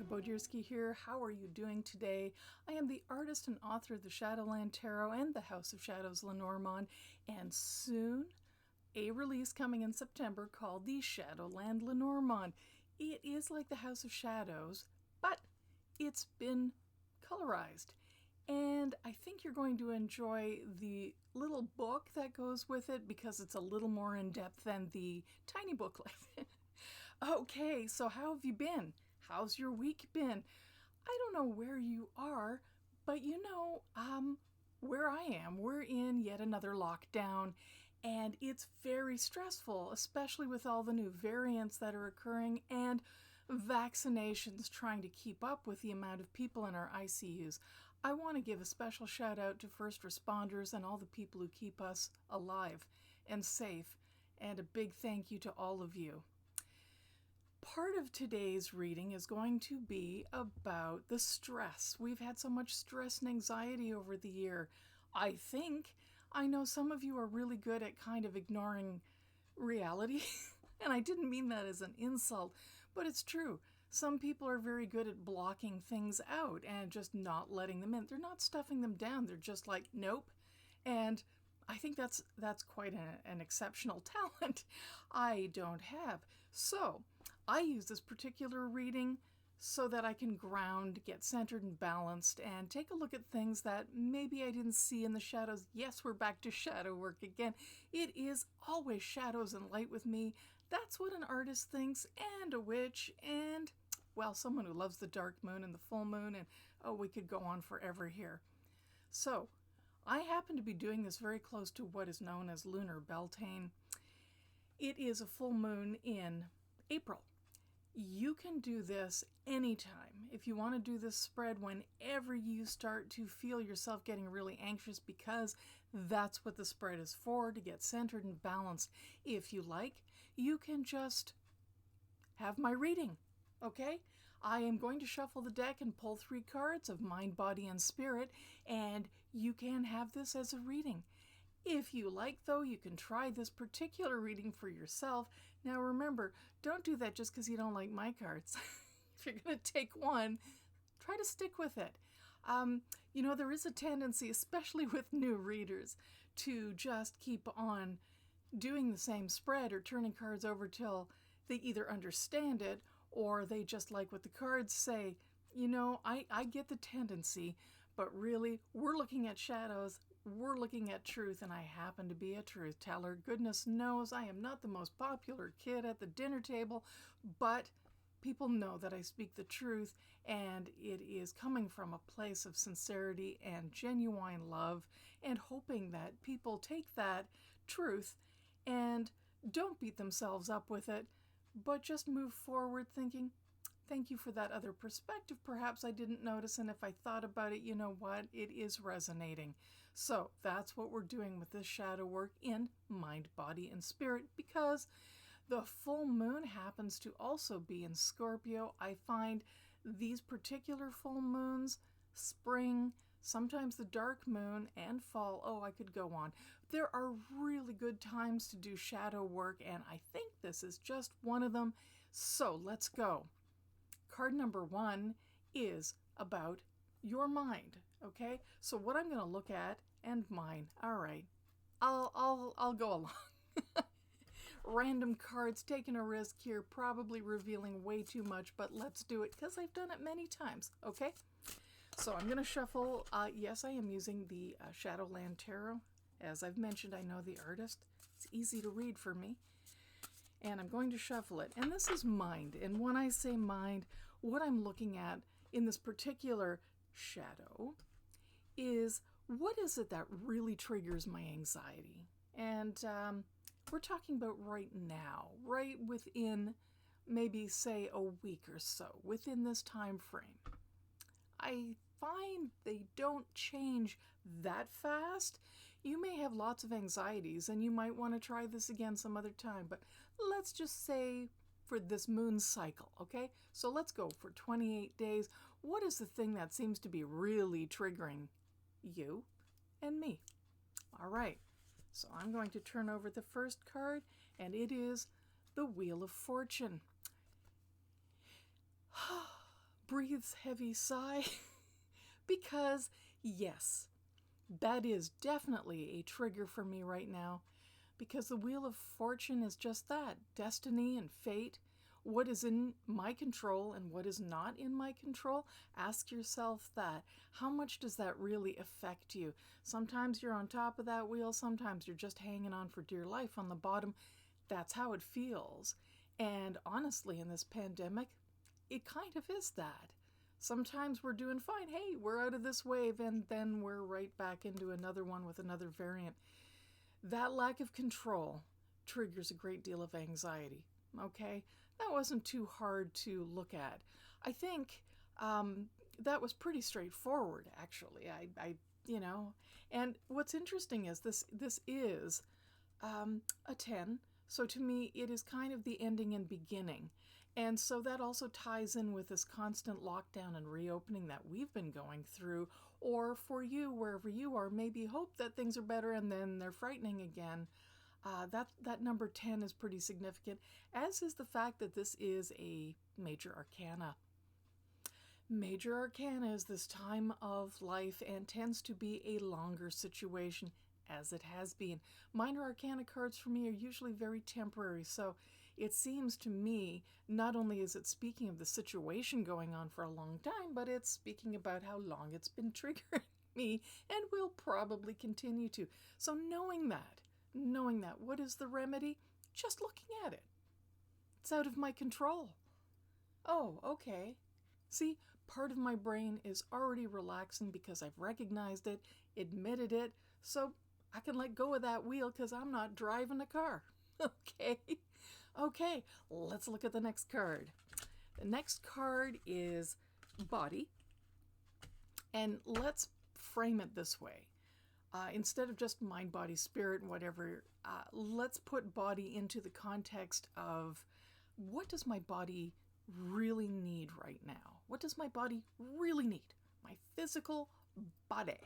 Bodirski here. How are you doing today? I am the artist and author of the Shadowland Tarot and the House of Shadows Lenormand, and soon a release coming in September called the Shadowland Lenormand. It is like the House of Shadows, but it's been colorized. And I think you're going to enjoy the little book that goes with it because it's a little more in-depth than the tiny booklet. Okay, so how have you been? How's your week been? I don't know where you are, but where I am, we're in yet another lockdown, and it's very stressful, especially with all the new variants that are occurring and vaccinations trying to keep up with the amount of people in our ICUs. I want to give a special shout out to first responders and all the people who keep us alive and safe, and a big thank you to all of you. Part of today's reading is going to be about the stress. We've had so much stress and anxiety over the year. I know some of you are really good at kind of ignoring reality, and I didn't mean that as an insult, but it's true. Some people are very good at blocking things out and just not letting them in. They're not stuffing them down. They're just like, nope. And I think that's quite an exceptional talent I don't have. So I use this particular reading so that I can ground, get centered and balanced, and take a look at things that maybe I didn't see in the shadows. Yes, we're back to shadow work again. It is always shadows and light with me. That's what an artist thinks, and a witch, and, well, someone who loves the dark moon and the full moon, and we could go on forever here. So I happen to be doing this very close to what is known as lunar Beltane. It is a full moon in April. You can do this anytime. If you want to do this spread whenever you start to feel yourself getting really anxious, because that's what the spread is for, to get centered and balanced. If you like, you can just have my reading, okay? I am going to shuffle the deck and pull 3 cards of mind, body, and spirit, and you can have this as a reading. If you like, though, you can try this particular reading for yourself. Now remember, don't do that just because you don't like my cards. If you're going to take one, try to stick with it. There is a tendency, especially with new readers, to just keep on doing the same spread or turning cards over till they either understand it or they just like what the cards say. I get the tendency, but really, we're looking at shadows. We're looking at truth, and I happen to be a truth teller. Goodness knows I am not the most popular kid at the dinner table, but people know that I speak the truth, and it is coming from a place of sincerity and genuine love, and hoping that people take that truth and don't beat themselves up with it, but just move forward thinking, thank you for that other perspective. Perhaps I didn't notice, and if I thought about it, you know what? It is resonating. So that's what we're doing with this shadow work in mind, body, and spirit, because the full moon happens to also be in Scorpio. I find these particular full moons, spring, sometimes the dark moon, and fall, I could go on. There are really good times to do shadow work, and I think this is just one of them. So let's go. Card number 1 is about your mind, okay? So what I'm going to look at, and mine. All right, I'll go along. Random cards, taking a risk here, probably revealing way too much, but let's do it because I've done it many times, okay? So I'm going to shuffle. Yes, I am using the Shadowland Tarot. As I've mentioned, I know the artist. It's easy to read for me. And I'm going to shuffle it. And this is mind. And when I say mind, what I'm looking at in this particular shadow is, what is it that really triggers my anxiety? And we're talking about right now, right within maybe, say, a week or so, within this time frame. I find they don't change that fast. You may have lots of anxieties and you might want to try this again some other time, but let's just say for this moon cycle, okay? So let's go for 28 days. What is the thing that seems to be really triggering you and me? All right, so I'm going to turn over the first card, and it is the Wheel of Fortune. breathes heavy sigh because, yes, that is definitely a trigger for me right now, because the Wheel of Fortune is just that, destiny and fate. What is in my control and what is not in my control? Ask yourself that. How much does that really affect you? Sometimes you're on top of that wheel, sometimes you're just hanging on for dear life on the bottom. That's how it feels. And honestly, in this pandemic, it kind of is that. Sometimes we're doing fine. Hey, we're out of this wave, and then we're right back into another one with another variant. That lack of control triggers a great deal of anxiety. Okay? That wasn't too hard to look at. I think that was pretty straightforward, actually. And what's interesting is this is a 10. So to me, it is kind of the ending and beginning. And so that also ties in with this constant lockdown and reopening that we've been going through. Or for you, wherever you are, maybe hope that things are better and then they're frightening again. That number 10 is pretty significant, as is the fact that this is a major arcana. Major arcana is this time of life and tends to be a longer situation, as it has been. Minor arcana cards for me are usually very temporary, so it seems to me not only is it speaking of the situation going on for a long time, but it's speaking about how long it's been triggering me and will probably continue to. So knowing that, what is the remedy? Just looking at it. It's out of my control. Oh, okay. See, part of my brain is already relaxing because I've recognized it, admitted it, so I can let go of that wheel because I'm not driving a car. Okay, let's look at the next card. The next card is body. And let's frame it this way. Instead of just mind, body, spirit, whatever, let's put body into the context of what does my body really need right now? What does my body really need? My physical body.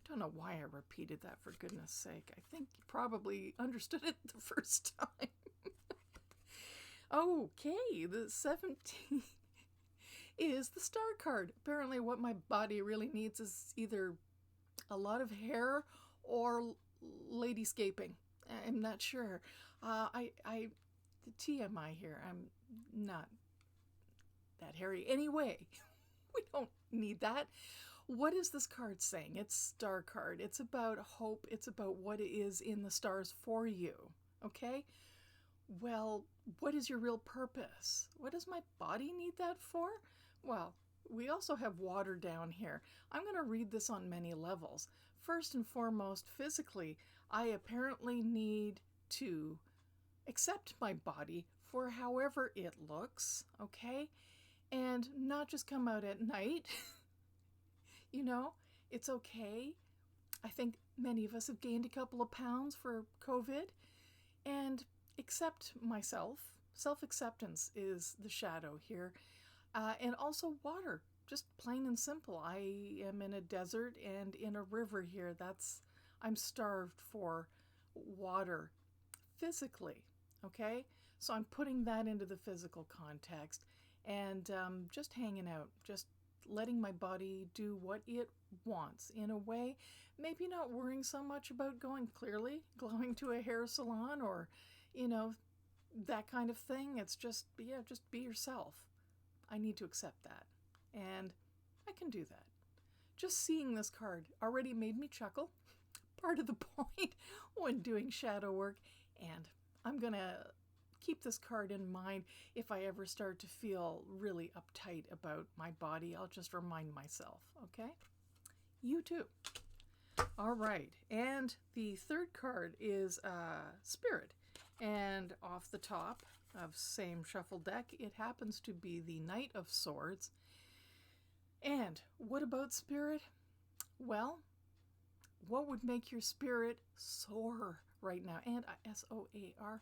Don't know why I repeated that, for goodness sake. I think you probably understood it the first time. Okay, the 17 is the star card. Apparently what my body really needs is either a lot of hair or ladyscaping. I'm not sure. The TMI here, I'm not that hairy. Anyway, we don't need that. What is this card saying? It's star card. It's about hope. It's about what is in the stars for you. Okay? Well, what is your real purpose? What does my body need that for? Well, we also have water down here. I'm going to read this on many levels. First and foremost, physically, I apparently need to accept my body for however it looks, okay? And not just come out at night. It's okay. I think many of us have gained a couple of pounds for COVID. And accept myself. Self-acceptance is the shadow here. And also water, just plain and simple. I am in a desert and in a river here. I'm starved for water physically, okay? So I'm putting that into the physical context and just hanging out, just letting my body do what it wants in a way, maybe not worrying so much about going to a hair salon or, that kind of thing. It's just be yourself. I need to accept that. And I can do that. Just seeing this card already made me chuckle. Part of the point when doing shadow work. And I'm going to keep this card in mind. If I ever start to feel really uptight about my body, I'll just remind myself, okay? You too. All right. And the third card is Spirit. And off the top of same shuffle deck, it happens to be the Knight of Swords. And what about spirit? Well, what would make your spirit soar right now? And S-O-A-R.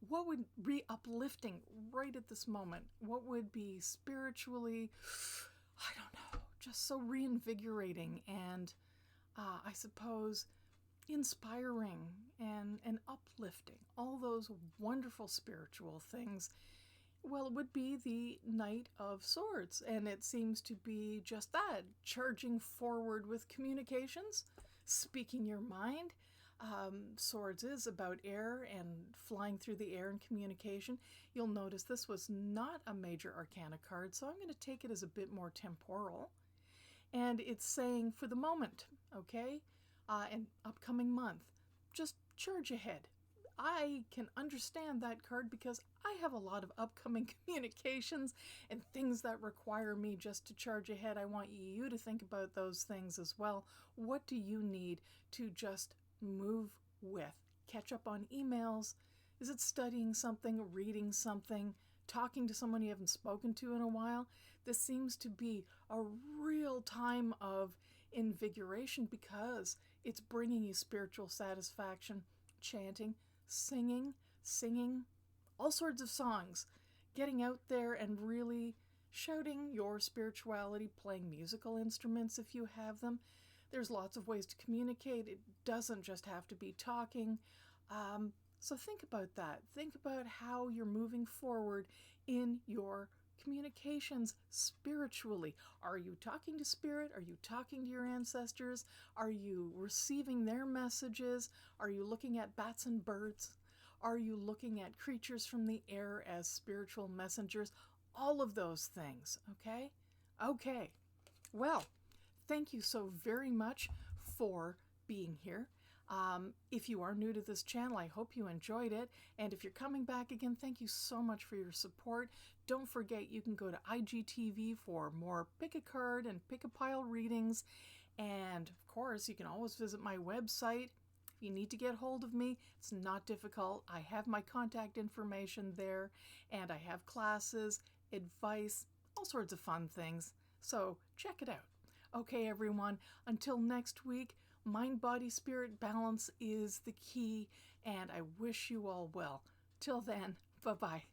What would be uplifting right at this moment? What would be spiritually, I don't know, just so reinvigorating and I suppose inspiring and uplifting, all those wonderful spiritual things. Well, it would be the Knight of Swords, and it seems to be just that, charging forward with communications, speaking your mind. Swords is about air and flying through the air and communication. You'll notice this was not a major arcana card, so I'm going to take it as a bit more temporal. And it's saying for the moment, okay, and upcoming month, just charge ahead. I can understand that card because I have a lot of upcoming communications and things that require me just to charge ahead. I want you to think about those things as well. What do you need to just move with? Catch up on emails? Is it studying something, reading something, talking to someone you haven't spoken to in a while? This seems to be a real time of invigoration because it's bringing you spiritual satisfaction, chanting, singing all sorts of songs, getting out there and really shouting your spirituality, playing musical instruments if you have them. There's lots of ways to communicate. It doesn't just have to be talking. So think about that. Think about how you're moving forward in your communications spiritually. Are you talking to spirit? Are you talking to your ancestors? Are you receiving their messages? Are you looking at bats and birds? Are you looking at creatures from the air as spiritual messengers? All of those things, okay? Okay. Well, thank you so very much for being here. If you are new to this channel, I hope you enjoyed it. And if you're coming back again, thank you so much for your support. Don't forget, you can go to IGTV for more pick a card and pick a pile readings. And of course, you can always visit my website. If you need to get hold of me, it's not difficult. I have my contact information there, and I have classes, advice, all sorts of fun things. So check it out. Okay, everyone, until next week, mind, body, spirit balance is the key, and I wish you all well. Till then, bye-bye.